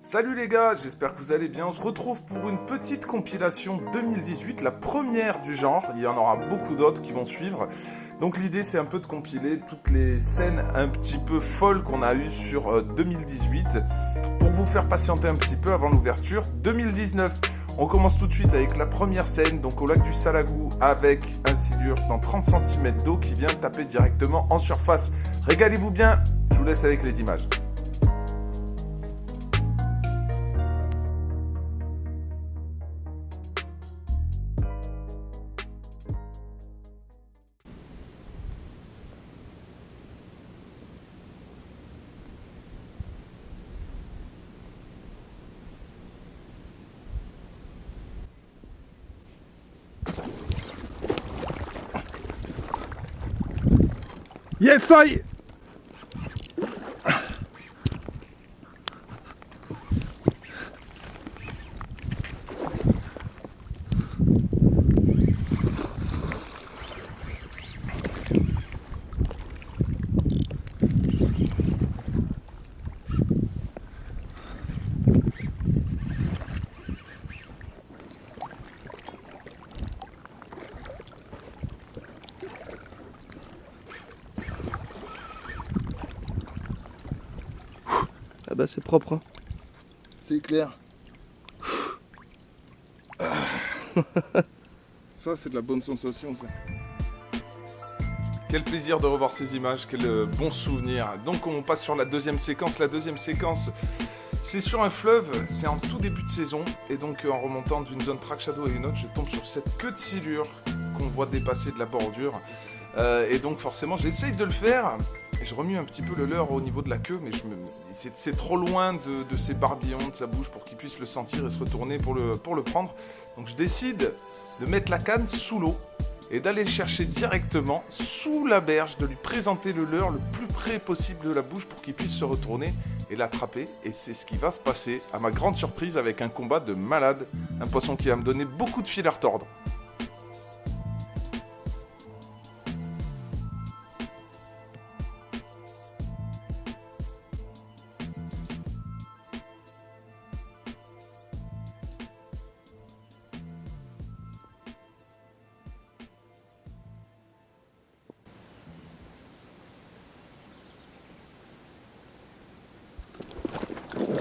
Salut les gars, j'espère que vous allez bien. On se retrouve pour une petite compilation 2018, la première du genre. Il y en aura beaucoup d'autres qui vont suivre. Donc l'idée c'est un peu de compiler toutes les scènes un petit peu folles qu'on a eues sur 2018 pour vous faire patienter un petit peu avant l'ouverture 2019. On commence tout de suite avec la première scène, donc au lac du Salagou, avec un silure dans 30 cm d'eau qui vient taper directement en surface. Régalez-vous bien, je vous laisse avec les images. Yes, I... Ah bah c'est propre, hein. C'est clair. Ça c'est de la bonne sensation ça. Quel plaisir de revoir ces images, quel bon souvenir. Donc on passe sur la deuxième séquence. La deuxième séquence, c'est sur un fleuve, c'est en tout début de saison. Et donc en remontant d'une zone track shadow à une autre, je tombe sur cette queue de silure qu'on voit dépasser de la bordure. Et donc forcément j'essaye de le faire. Et je remue un petit peu le leurre au niveau de la queue, mais c'est trop loin de ses barbillons, de sa bouche pour qu'il puisse le sentir et se retourner pour le prendre. Donc je décide de mettre la canne sous l'eau et d'aller le chercher directement sous la berge, de lui présenter le leurre le plus près possible de la bouche pour qu'il puisse se retourner et l'attraper. Et c'est ce qui va se passer, à ma grande surprise, avec un combat de malade. Un poisson qui va me donner beaucoup de fil à retordre.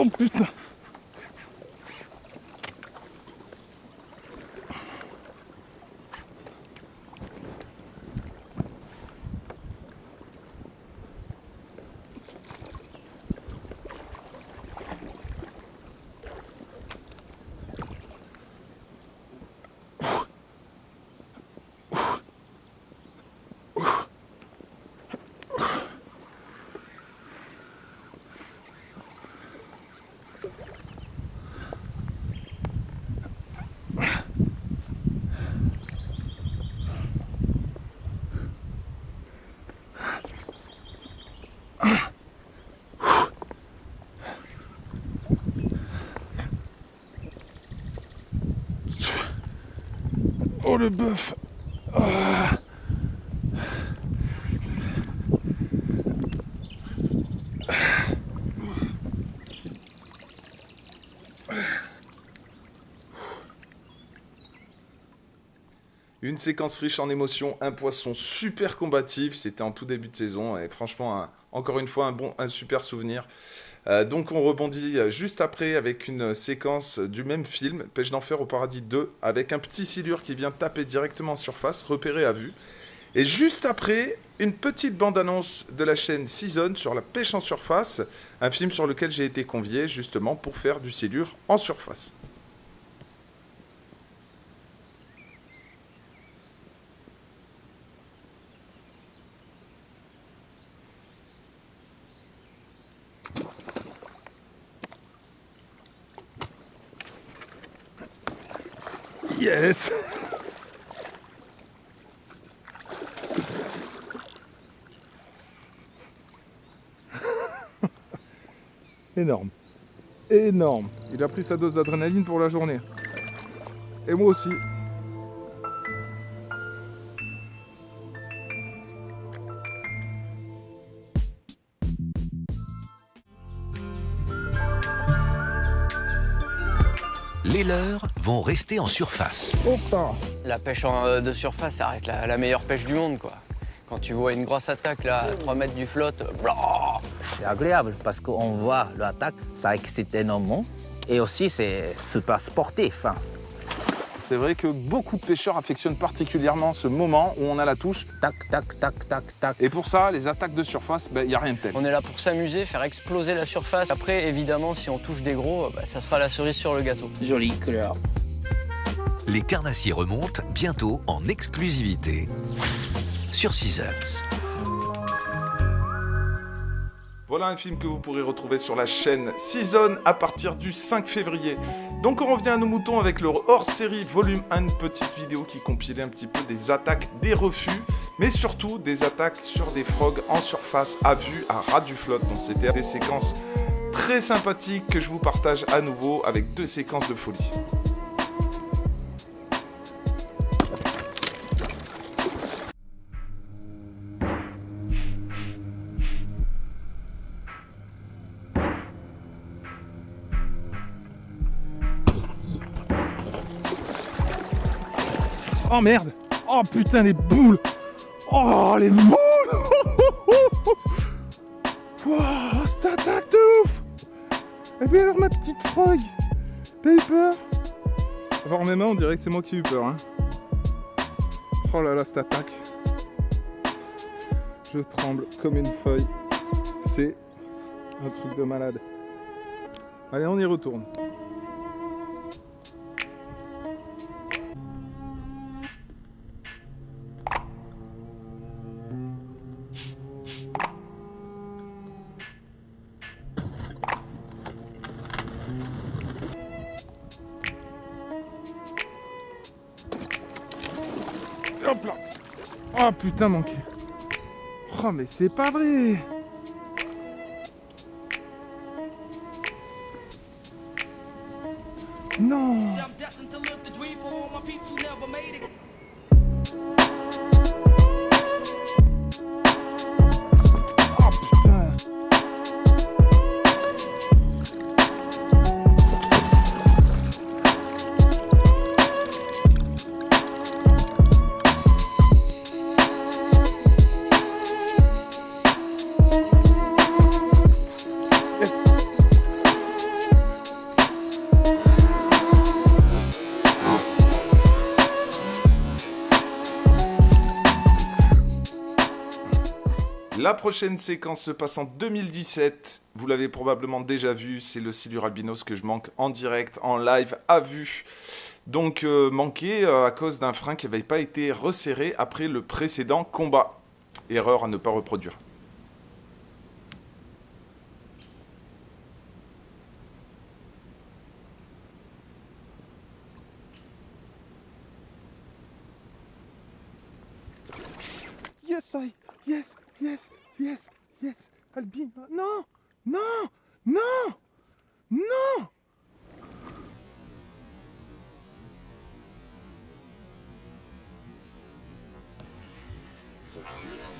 Oh putain. Oh le bœuf. Ah. Une séquence riche en émotions, un poisson super combatif, c'était en tout début de saison et franchement, encore une fois, un super souvenir. Donc on rebondit juste après avec une séquence du même film, Pêche d'enfer au paradis 2, avec un petit silure qui vient taper directement en surface, repéré à vue. Et juste après, une petite bande-annonce de la chaîne Season sur la pêche en surface, un film sur lequel j'ai été convié justement pour faire du silure en surface. Yes. Énorme. Énorme. Il a pris sa dose d'adrénaline pour la journée. Et moi aussi. Les leurres vont rester en surface. Opa. La pêche de surface, ça reste la meilleure pêche du monde, quoi. Quand tu vois une grosse attaque, là, à 3 mètres du flotte, blah. C'est agréable parce qu'on voit l'attaque, ça excite énormément. Et aussi, c'est super sportif. Hein. C'est vrai que beaucoup de pêcheurs affectionnent particulièrement ce moment où on a la touche. Tac, tac, tac, tac, tac. Et pour ça, les attaques de surface, il n'y a rien de tel. On est là pour s'amuser, faire exploser la surface. Après, évidemment, si on touche des gros, ça sera la cerise sur le gâteau. Jolie couleur. Les carnassiers remontent bientôt en exclusivité sur Seasons. Voilà un film que vous pourrez retrouver sur la chaîne Season à partir du 5 février. Donc on revient à nos moutons avec le hors-série volume 1, une petite vidéo qui compilait un petit peu des attaques, des refus, mais surtout des attaques sur des frogs en surface à vue, à ras du flotte. Donc c'était des séquences très sympathiques que je vous partage à nouveau avec 2 séquences de folie. Oh merde. Oh putain, les boules. Oh, les boules. Wow, cette attaque de ouf. Et bien alors, ma petite frog, t'as eu peur? Voir mes mains, on dirait que c'est moi qui ai eu peur. Hein. Oh là là, cette attaque. Je tremble comme une feuille. C'est un truc de malade. Allez, on y retourne. Hop là. Oh putain, manqué. Oh mais c'est pas vrai. Non. Oh putain. La prochaine séquence se passe en 2017. Vous l'avez probablement déjà vu, c'est le silure albinos que je manque en direct, en live, à vue. Donc manqué à cause d'un frein qui n'avait pas été resserré après le précédent combat. Erreur à ne pas reproduire. Yes, yes, yes, yes, yes. Albino. Non, non, non, non.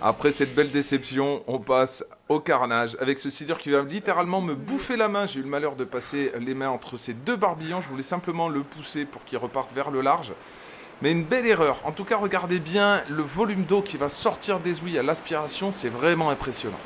Après cette belle déception, on passe au carnage avec ce silure qui va littéralement me bouffer la main. J'ai eu le malheur de passer les mains entre ces 2 barbillons. Je voulais simplement le pousser pour qu'il reparte vers le large. Mais une belle erreur. En tout cas, regardez bien le volume d'eau qui va sortir des ouïes à l'aspiration. C'est vraiment impressionnant.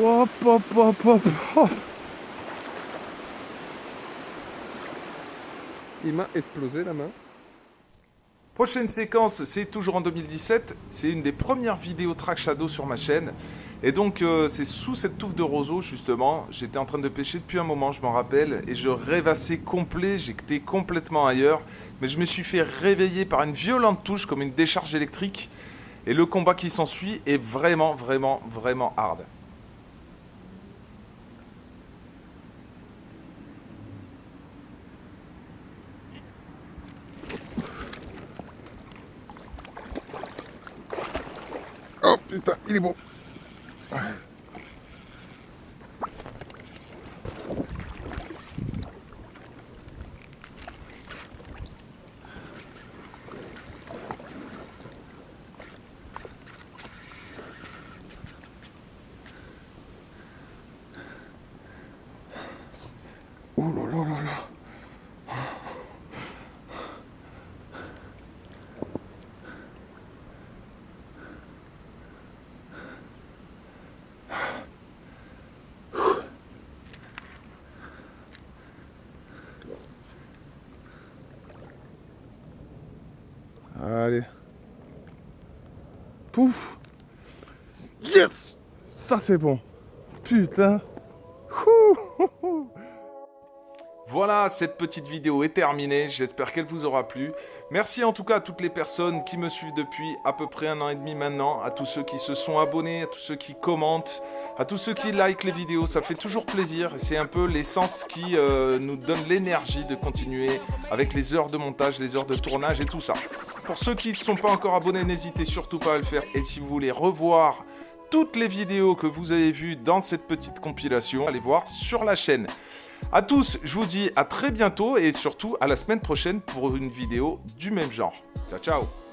Hop, hop, hop, hop, hop. Il m'a explosé la main. Prochaine séquence, c'est toujours en 2017. C'est une des premières vidéos Track Shadow sur ma chaîne. Et donc, c'est sous cette touffe de roseau, justement. J'étais en train de pêcher depuis un moment, je m'en rappelle. Et je rêvassais complet, j'étais complètement ailleurs. Mais je me suis fait réveiller par une violente touche, comme une décharge électrique. Et le combat qui s'ensuit est vraiment, vraiment, vraiment hard. Oh putain, il est bon. Pouf. Yes. Ça c'est bon. Putain. Ouh. Voilà, cette petite vidéo est terminée, j'espère qu'elle vous aura plu. Merci en tout cas à toutes les personnes qui me suivent depuis à peu près 1 an et demi maintenant, à tous ceux qui se sont abonnés, à tous ceux qui commentent, à tous ceux qui likent les vidéos, ça fait toujours plaisir. C'est un peu l'essence qui nous donne l'énergie de continuer avec les heures de montage, les heures de tournage et tout ça. Pour ceux qui ne sont pas encore abonnés, n'hésitez surtout pas à le faire. Et si vous voulez revoir toutes les vidéos que vous avez vues dans cette petite compilation, allez voir sur la chaîne. À tous, je vous dis à très bientôt et surtout à la semaine prochaine pour une vidéo du même genre. Ciao, ciao!